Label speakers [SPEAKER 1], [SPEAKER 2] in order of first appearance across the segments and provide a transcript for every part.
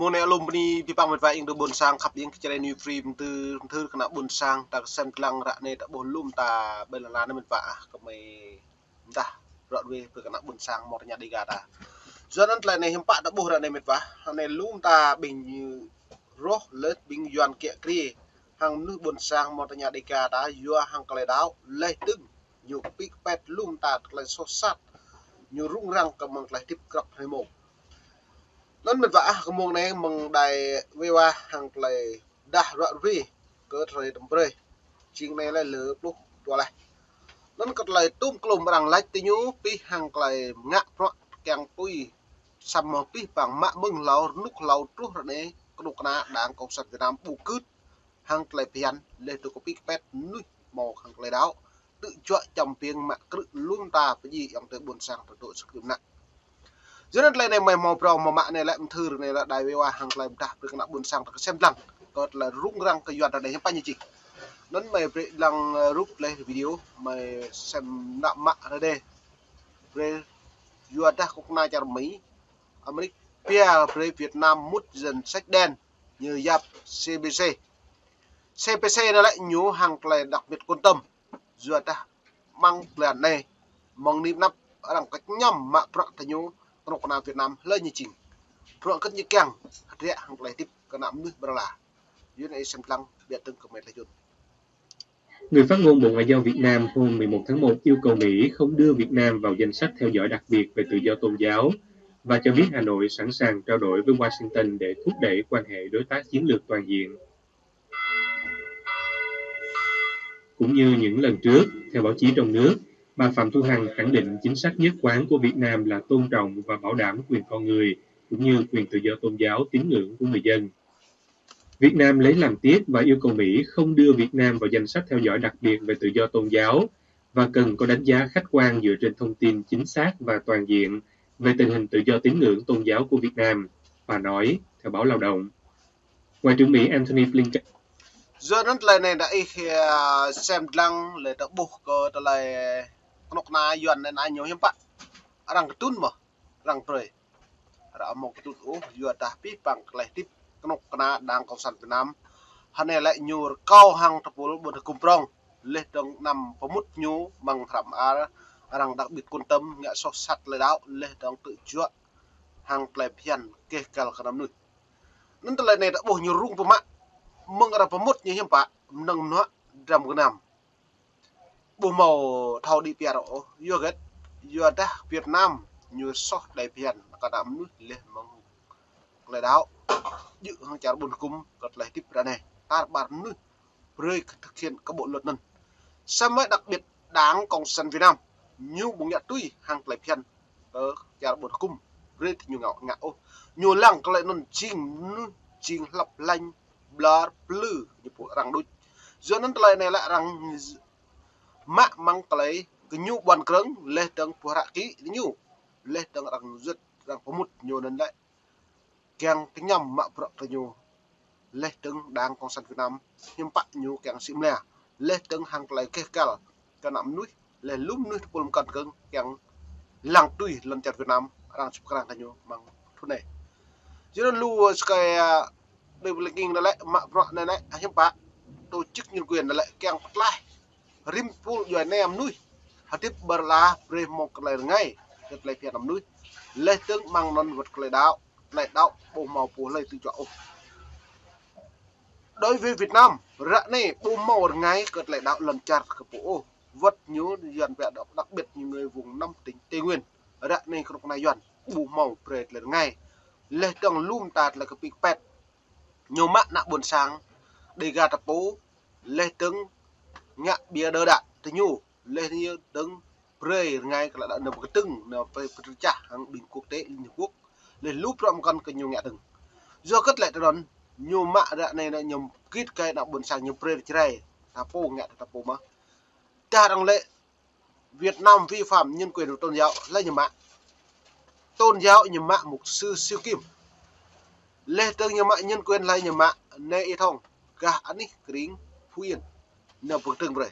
[SPEAKER 1] môn này alum ni pi pang met vai ing do bon sang khap ing kecere new free từ thư kena bon sang ta sem tlang ra ne ta bon lum ta belala ne met va kemai dah rot we pe kena bon sang mor nya diga ta cho nên là này hiểm bạ đã bù ra này mệt vả này lum ta bình roh lết bình yuan kia kri hàng nước buồn sang một nhà đại ca đã vua hàng cái đáo lấy tưng nhiều big pet lum ta lại sốt sát nhiều rung răng cầm bằng lại tiếp cận hay một nên mệt vả cái môn này mừng đại vua hàng lại đã rõ vi cơ thời đầm bơi chuyện này là lửa lúc tua này nên cất lại tung klum bằng lại tí nhú pi hàng lại ngã rõ càng pui sắm một pi bằng mạ mừng lâu lúc lâu trước rồi đấy có được na đảng cộng sản Việt Nam bù cướp hàng lại pian lên từ có pi pet nuôi màu hàng lại đáo tự chọn trồng pieng mạ cự luôn ta cái gì ông tới buồn sang từ đội sức nặng dưới đây này mày màu pro màu mạ này lại thư này là đại wa hàng lại ta được nặng buồn sang xem lăng còn là rung răng cái dọn ở đây bao nhiêu chị nên mày lăng rút lên video mày xem nặng mạ ở đây về vừa đã cũng na cho Mỹ America về Việt Nam mút dần sách đen như giáp CPC nó lại nhú hàng lại đặc biệt quan tâm vừa ta mang lần này mong niệm nắp ở đằng cách nhầm mạ prọ ta nhú con nào Việt Nam lên như chỉnh prọ cất như keng rẽ hàng lại tiếp cái nắm nước bờ là dưới này xem lăng biệt từng comment lại chốt.
[SPEAKER 2] Người phát ngôn Bộ Ngoại giao Việt Nam hôm 11 tháng 1 yêu cầu Mỹ không đưa Việt Nam vào danh sách theo dõi đặc biệt về tự do tôn giáo và cho biết Hà Nội sẵn sàng trao đổi với Washington để thúc đẩy quan hệ đối tác chiến lược toàn diện. Cũng như những lần trước, theo báo chí trong nước, bà Phạm Thu Hằng khẳng định chính sách nhất quán của Việt Nam là tôn trọng và bảo đảm quyền con người, cũng như quyền tự do tôn giáo tín ngưỡng của người dân. Việt Nam lấy làm tiếc và yêu cầu Mỹ không đưa Việt Nam vào danh sách theo dõi đặc biệt về tự do tôn giáo và cần có đánh giá khách quan dựa trên thông tin chính xác và toàn diện về tình hình tự do tín ngưỡng tôn giáo của Việt Nam, bà nói, theo báo Lao động. Ngoại trưởng Mỹ Antony Blinken
[SPEAKER 1] Giờ lần này đã xem lăng để đã buộc cơ lại con na yuan nên anh nhiều hiếm bạn rằng tun mà rằng trời đã một tụt ố vừa đã biết bằng lại tiếp con na đang cộng sản Việt Nam hắn này lại nhiều cao hàng tập bộ bờ cùng prong lên trong nằm có mút nhú bằng thảm rằng đặc biệt quan tâm nghệ so sắt lại đạo lên trong tự chữa hàng lại pian kê cả cả năm nuôi nên lần này đã bổ nhiều rung vào mạng mừng ra pemut như hiểm pak nâng nó đầm cái nằm bộ màu thau đi piaro yogat yoda Việt Nam như sót đại pian cả đám nước lên mong lại đáo dự hàng trả buồn cung cất lại tiếp ra này ta bản nước rơi thực hiện các bộ luật này xem mới đặc biệt đáng cộng sản Việt Nam như bùng nhạc tuy hàng lại pian ở trả buồn cung rơi thì nhiều ngạo nhiều lăng lại non chinh lập lanh blur blue như bộ rằng đôi do nên lại này lại rằng mạ mang cái nhu bàn cứng lên tầng phù hạ kỹ nhu lên tầng rằng rất rằng có một nhiều lần đấy kèng tính nhầm mạ bọ cái nhu lên tầng đang cộng sản Việt Nam nhưng bạn nhu kèng xịm lẻ lên tầng hàng lại kê cả cái nắm núi lên lúc núi bộ cần cứng kèng làng tùy lần chặt Việt Nam đang chụp cái cái nhu mang thứ này cho nên lu cái đây là kinh lại mạ bọ này này hiếm bạn tổ chức nhân quyền lại kèng phát lại rimpul giờ này em nuôi hạt tiếp bờ lá pre một lại ngay được lại phiền làm nuôi lấy tướng mang non vật lại đạo bộ màu phù lấy tự chọn đối với Việt Nam rạ này bộ màu ngay cất lại đạo lần chặt cái bộ vật nhớ dần vẹn đặc biệt như người vùng Nam tỉnh Tây Nguyên rạ này không này dần bộ màu pre lại ngay lấy tướng lum tạt là cái big pet nhiều mắt nặng buồn sáng để gà tập bố lấy tướng ngạ bia đơ đạn thì nhu lên như đứng rơi ngay là đã nằm cái tưng là phải trả hàng bình quốc tế liên hợp quốc lên lúc rom con cái nhiều ngạ từng do cất lại đòn nhiều mạ đạn này là nhầm kít cái đạo buồn sang nhiều pre chơi tapo ngạ tapo mà ta đang lệ Việt Nam vi phạm nhân quyền của tôn giáo là nhiều mạ tôn giáo nhiều mạ mục sư siêu kim lệ tương nhiều mạ nhân quyền là nhiều mạ này ít thông gà anh ấy kính Phú Yên nợ bực từng rồi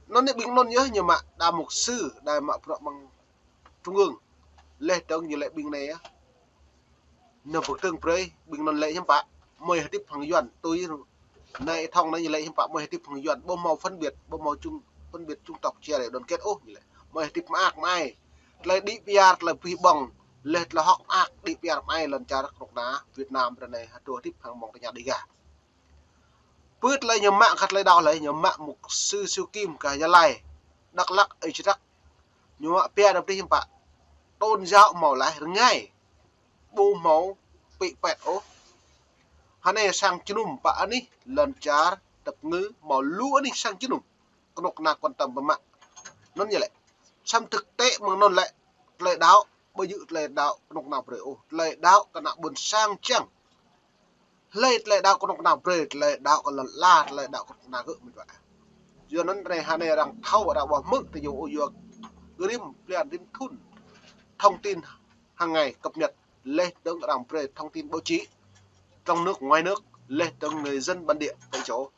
[SPEAKER 1] nó nên bình luận nhớ nhưng mà đa mục sư đa mạ bằng trung ương lệ tương như lệ bình này á nửa bậc tương prey bình non lệ nhâm bạ mười tiếp hàng yuan tôi này thong này như lệ nhâm bạ mười tiếp hàng yuan bom màu phân biệt trung tộc chia để đoàn kết ô như lệ mười tiếp mạc mai lại đi piar là phi bằng lệ là học ác đi piar mai lần cha đất đá Việt Nam lần này tua tiếp hàng mong nhà đi gà bứt lại nhầm mạng khát lại đào lại nhầm mạng mục sư siêu kim cả gia lai đắc lắc ấy chứ đắc nhưng mà pia đập đi nhầm bạ tôn giáo màu lại ngay bu máu bị pẹt ố hắn này sang chunum bạ ní lần cha tập ngữ màu lúa ní sang chunum con độc na quan tâm vào mạng nó như vậy xăm thực tế mà nó lại đáo bây giờ lại đáo con độc nào rồi ô lại đáo cái nào buồn sang chăng lại đáo con độc nào rồi lại đáo con lần la lại đáo con nào gỡ mình vậy giờ nó này hắn này đang thâu và đáo bỏ mức thì dù ô giờ grim liền đến thun thông tin hàng ngày cập nhật lên tới đảng về thông tin báo chí trong nước ngoài nước lên tới người dân bản địa tại chỗ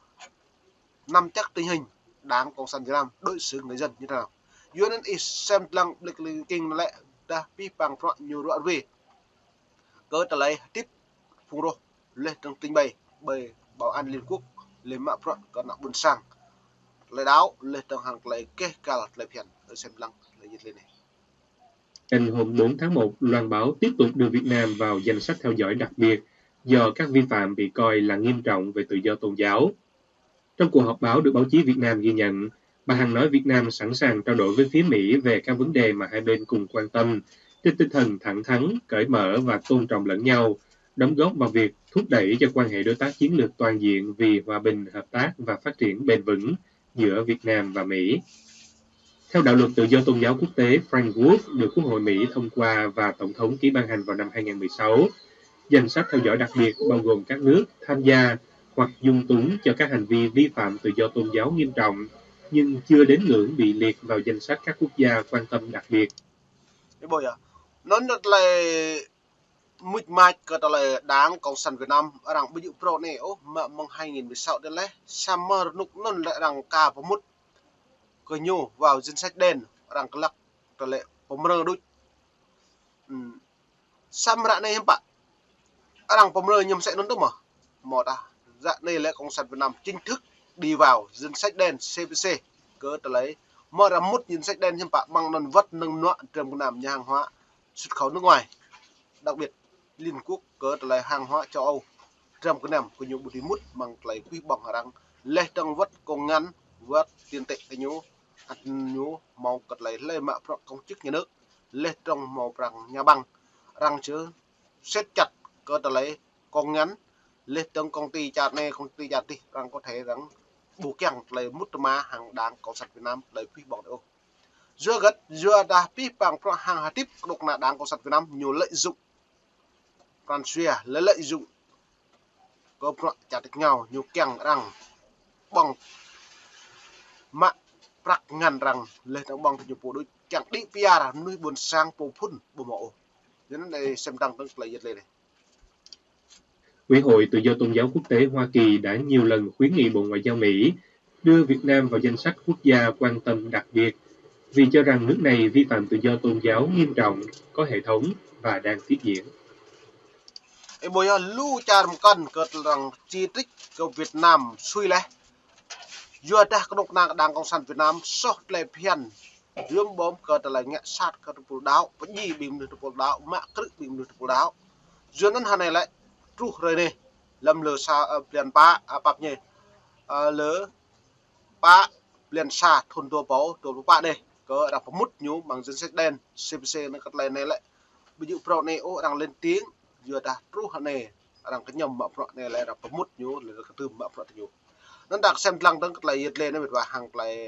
[SPEAKER 1] nắm chắc tình hình Đảng Cộng sản Việt Nam đối xử người dân như thế nào. UN is xem lăng lịch lịch kinh lệ đã vi bằng phận nhiều đoạn về cỡ trở lại tiếp phù đô lên trong tình bày bày bảo an liên quốc lên mạng phận còn nặng buồn sang lấy đáo lên trong hàng lấy kê cả lấy phiền ở xem lăng lấy dịch lên này.
[SPEAKER 2] Ngày hôm 4 tháng 1, loan báo tiếp tục đưa Việt Nam vào danh sách theo dõi đặc biệt do các vi phạm bị coi là nghiêm trọng về tự do tôn giáo. Trong cuộc họp báo được báo chí Việt Nam ghi nhận, bà Hằng nói Việt Nam sẵn sàng trao đổi với phía Mỹ về các vấn đề mà hai bên cùng quan tâm, trên tinh thần thẳng thắn, cởi mở và tôn trọng lẫn nhau, đóng góp vào việc thúc đẩy cho quan hệ đối tác chiến lược toàn diện vì hòa bình, hợp tác và phát triển bền vững giữa Việt Nam và Mỹ. Theo đạo luật tự do tôn giáo quốc tế Framework được Quốc hội Mỹ thông qua và Tổng thống ký ban hành vào năm 2016, danh sách theo dõi đặc biệt bao gồm các nước tham gia hoặc dung túng cho các hành vi vi phạm tự do tôn giáo nghiêm trọng, nhưng chưa đến ngưỡng bị liệt vào danh sách các quốc gia quan tâm đặc biệt.
[SPEAKER 1] Bây giờ nó là mịch mạch cái là Đảng Cộng sản Việt Nam rằng bây giờ pro này mà mong 2016 đến lấy summer lúc nó lại rằng cả một mút cái nhô vào danh sách đen rằng cái lắc cái lệ pommer đôi summer này em bạn rằng pommer nhầm sẽ nó đúng mà một dạ đây là Cộng sản Việt Nam chính thức đi vào danh sách đen CPC cỡ tới lấy mở ra một danh sách đen em bạn bằng nền vật nâng nọ trường làm nhà hàng hóa xuất khẩu nước ngoài đặc biệt Liên Quốc cỡ tới lấy hàng hóa châu Âu trong cái nằm của nhiều bút mút bằng lấy quy bằng rằng lê trong vật công ngắn vật tiền tệ cái nhú nhú màu cật lấy lê mạ công chức nhà nước lê trong màu rằng nhà băng rằng chứ xét chặt cỡ tới lấy công ngắn lê trong công ty chặt này công ty chặt đi rằng có thể rằng bù keng lấy mút ma hàng Đảng Cộng sản Việt Nam lấy quy bằng đâu giữa gật giữa đã pi bằng hàng hà tiếp độc là Đảng Cộng sản Việt Nam nhiều lợi dụng Francois lợi dụng có chặt nhau nhiều keng rằng bằng mạng rắc ngàn rằng lên trong bằng nhiều bộ đôi chẳng đi pia nuôi buồn sang bộ phun bộ mộ đến đây xem đăng tức lấy dịch lên này.
[SPEAKER 2] Ủy hội Tự do Tôn giáo Quốc tế Hoa Kỳ đã nhiều lần khuyến nghị Bộ Ngoại giao Mỹ đưa Việt Nam vào danh sách quốc gia quan tâm đặc biệt vì cho rằng nước này vi phạm tự do tôn giáo nghiêm trọng, có hệ thống và đang tiếp diễn.
[SPEAKER 1] Bây giờ lưu cha một con cất rằng chi trích của Việt Nam suy lẽ vừa đã có độc năng Đảng Cộng sản Việt Nam sốt lệ phiền dương bom cất là nghe sát cất bộ đáo vẫn gì bìm được bộ đáo mạ cất bìm được bộ đáo dươngนั้นnày lại tru rồi này lâm lờ xa liền pa bắp nhỉ lỡ pa liền xa thôn tua pa đây có đặt một mút nhú bằng danh sách đen CPC nó cất này lại ví dụ pro này đang lên tiếng vừa đã tru này đang cái nhầm mạ pro này lại đặt một mút nhú là cái từ mạ pro nhú nó đặt xem lăng登lại nhiệt lên nó và hàng lại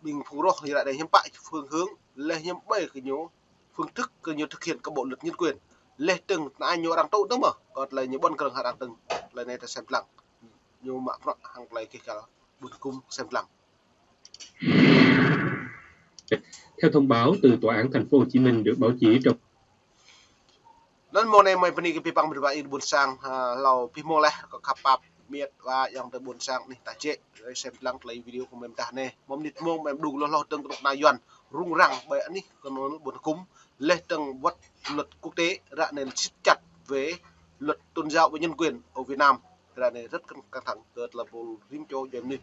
[SPEAKER 1] bình phù đô thì lại đây hiếm bại phương hướng lên hiếm bảy cái nhú phương thức cái nhú thực hiện các bộ luật nhân quyền lên từng ai nhú đang tốt đúng mà còn lại những bọn cường hạ đang từng lại này ta xem lăng nhú mạ pro hàng lại kia cả buồn cung xem lăng.
[SPEAKER 2] Theo thông báo từ Tòa án Thành phố Hồ Chí Minh được báo chí trong
[SPEAKER 1] nên môn này mình phải cái bằng một vài buồn sang lầu pimo này có kapap miệt và yang tới buồn sang này ta chế rồi xem lăng lấy video của mình ta này mong nít mong em đủ lo từng độc na yuan rung răng bởi anh đi còn nó buồn cúng lên từng vật luật quốc tế ra nên siết chặt về luật tôn giáo và nhân quyền ở Việt Nam. Thế là này rất căng thẳng, rất là vô rim cho doanh nghiệp,